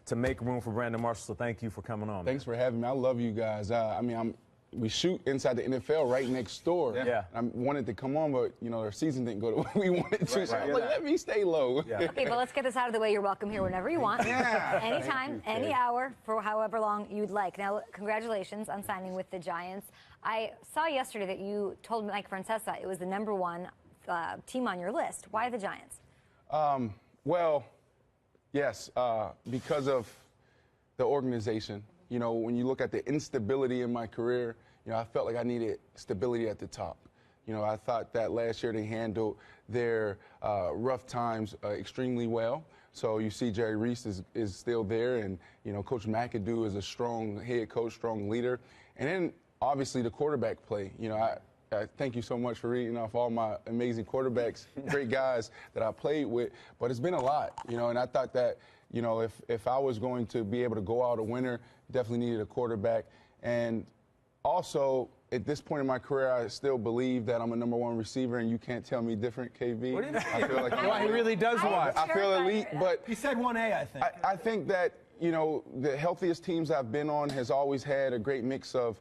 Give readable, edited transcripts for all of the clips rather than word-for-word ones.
to make room for Brandon Marshall. So thank you for coming on. Thanks for having me. I love you guys. We shoot inside the NFL right next door. Yeah. I wanted to come on, but, our season didn't go the way we wanted to. So I'm like, let me stay low. Yeah. Okay, but let's get this out of the way. You're welcome here whenever you want. Yeah. Anytime, any hour, for however long you'd like. Now, congratulations on signing with the Giants. I saw yesterday that you told Mike Francesa it was the #1 team on your list. Why the Giants? Well, yes, because of the organization. When you look at the instability in my career, I felt like I needed stability at the top. I thought that last year they handled their rough times extremely well. So you see Jerry Reese is still there, and, Coach McAdoo is a strong head coach, strong leader. And then, obviously, the quarterback play. I thank you so much for reading off all my amazing quarterbacks, great guys that I played with. But it's been a lot, and I thought that, if I was going to be able to go out a winner, definitely needed a quarterback. And also, at this point in my career, I still believe that I'm a #1 receiver, and you can't tell me different, KB. What do you mean? I feel like he really does watch. I feel elite, but He said 1A, I think. I think that, the healthiest teams I've been on has always had a great mix of,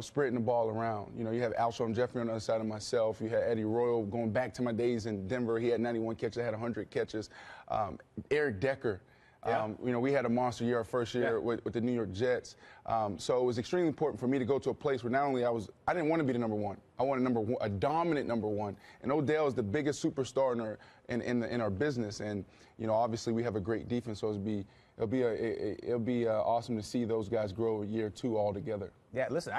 spreading the ball around. You have Alshon Jeffrey on the other side of myself. You had Eddie Royal going back to my days in Denver. He had 91 catches. I had 100 catches. Eric Decker. Yeah. We had a monster year our first year with the New York Jets. So it was extremely important for me to go to a place where not only I didn't want to be the #1. I wanted a dominant #1. And Odell is the biggest superstar in our business. And, obviously we have a great defense, so it'll be awesome to see those guys grow year 2 all together. Yeah, listen,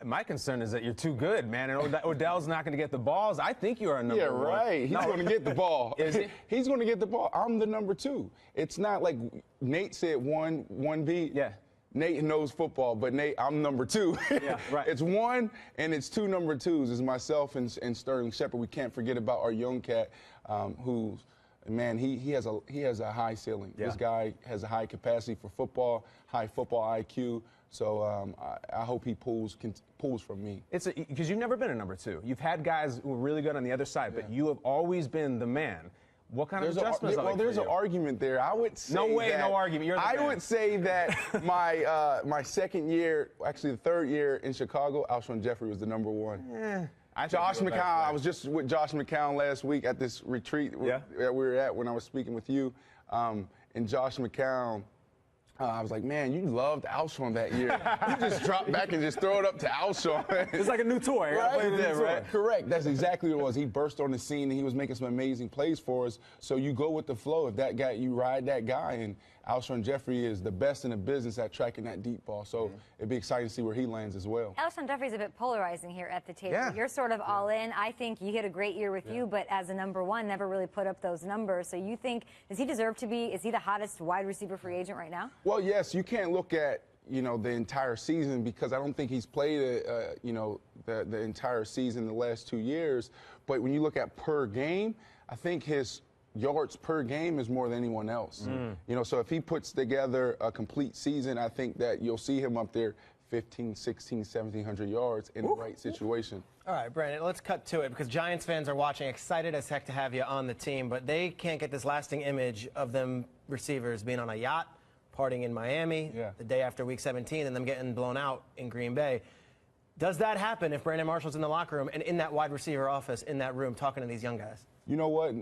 my concern is that you're too good, man, and Odell's not going to get the balls. I think you are a #1. Yeah, right. He's going to get the ball. Is he? He's going to get the ball. I'm the #2. It's not like Nate said 1B. Yeah. Nate knows football, but Nate, I'm #2. Yeah, right. It's 1, and it's 2 #2s. It's myself and Sterling Shepard. We can't forget about our young cat, who's, man, he has a high ceiling. Yeah. This guy has a high capacity for football, high football IQ. So I hope he pulls from me. Because you've never been a #2. You've had guys who are really good on the other side, but you have always been the man. What kind of adjustments are there's an argument there. I would say no argument. You're the man. I would say that my second year, actually the third year in Chicago, Alshon Jeffrey was the #1. Josh McCown. I was just with Josh McCown last week at this retreat that we were at when I was speaking with you, and Josh McCown. I was like, man, you loved Alshon that year. You just drop back and just throw it up to Alshon. It's like a new toy. Right? Correct. That's exactly what it was. He burst on the scene, and he was making some amazing plays for us. So you go with the flow. If that guy, you ride that guy, and Alshon Jeffrey is the best in the business at tracking that deep ball. So it'd be exciting to see where he lands as well. Alshon Jeffrey's a bit polarizing here at the table. Yeah. You're sort of all in. I think he had a great year with you, but as a #1, never really put up those numbers. So you think, does he deserve to be, is he the hottest wide receiver free agent right now? Well, yes, you can't look at, the entire season, because I don't think he's played, the entire season the last 2 years. But when you look at per game, I think his yards per game is more than anyone else. So if he puts together a complete season, I think that you'll see him up there 15, 16, 1,700 yards in the right situation. All right, Brandon, let's cut to it, because Giants fans are watching, excited as heck to have you on the team, but they can't get this lasting image of them receivers being on a yacht, partying in Miami the day after Week 17, and them getting blown out in Green Bay. Does that happen if Brandon Marshall's in the locker room and in that wide receiver office, in that room, talking to these young guys? You know what?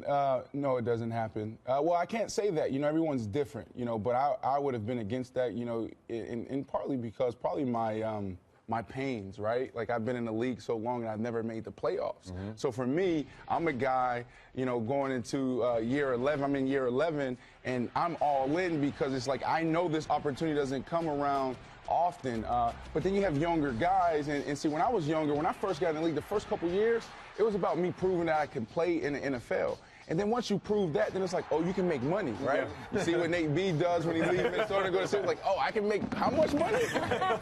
No, it doesn't happen. Well, I can't say that. Everyone's different, but I would have been against that, in partly because probably my pains, right? Like, I've been in the league so long and I've never made the playoffs. So for me, I'm a guy, going into year 11. I'm in year 11, and I'm all in because it's like I know this opportunity doesn't come around often. But then you have younger guys, and see, when I was younger, when I first got in the league, the first couple years, it was about me proving that I could play in the NFL. And then once you prove that, then it's like, oh, you can make money, right? You see what Nate B does when he leaves Minnesota and goes to like, oh, I can make how much money?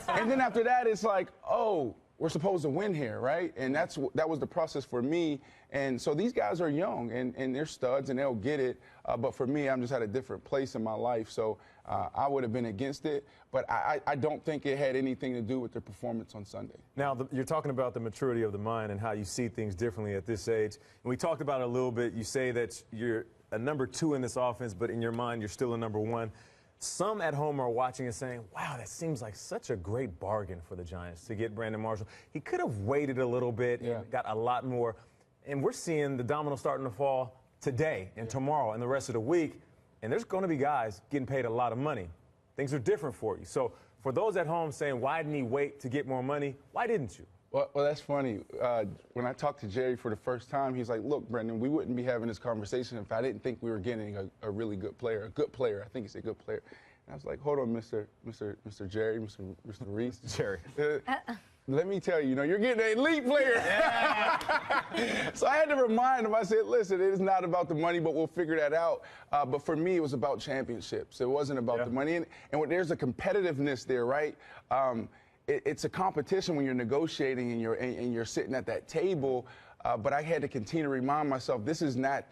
And then after that, it's like, oh, we're supposed to win here, right? And that was the process for me. And so these guys are young, and they're studs, and they'll get it. But for me, I'm just at a different place in my life. So I would have been against it. But I don't think it had anything to do with their performance on Sunday. Now, you're talking about the maturity of the mind and how you see things differently at this age. And we talked about it a little bit. You say that you're a #2 in this offense, but in your mind, you're still a #1. some at home are watching and saying, wow, that seems like such a great bargain for the Giants to get Brandon Marshall. He could have waited a little bit and got a lot more. And we're seeing the domino starting to fall today and tomorrow and the rest of the week. And there's going to be guys getting paid a lot of money. Things are different for you. So for those at home saying, why didn't he wait to get more money? Why didn't you? Well, that's funny. When I talked to Jerry for the first time, he's like, look, Brendan, we wouldn't be having this conversation if I didn't think we were getting a really good player, a good player. I think he said good player. And I was like, hold on, Mr. Jerry, Mr. Reese. Jerry. Let me tell you, you're getting an elite player. So I had to remind him. I said, listen, it is not about the money, but we'll figure that out. But for me, it was about championships. It wasn't about the money. And there's a competitiveness there, right? It's a competition when you're negotiating and you're sitting at that table. But I had to continue to remind myself, this is not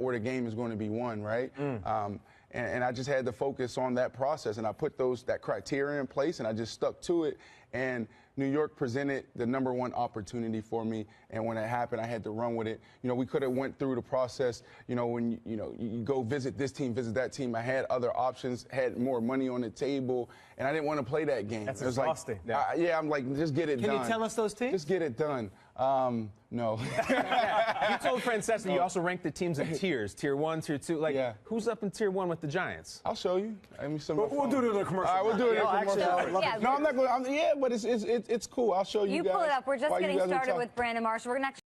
where the game is going to be won, right? And I just had to focus on that process, and I put that criteria in place, and I just stuck to it. And New York presented the #1 opportunity for me, and when it happened, I had to run with it. We could have went through the process. When you go visit this team, visit that team. I had other options, had more money on the table, and I didn't want to play that game. That's exhausting. Like, I'm like, just get it done. Can you tell us those teams? Just get it done. No. You told Francesa you also ranked the teams in tiers, tier 1, tier 2. Like, who's up in tier 1 with the Giants? I'll show you. We'll do it in the commercial. All right, we'll do it in the commercial. Yeah, no, I'm not going. But it's cool. I'll show you. You guys pull it up. We're just while you getting guys are started talking. with Brandon Marshall. We're going to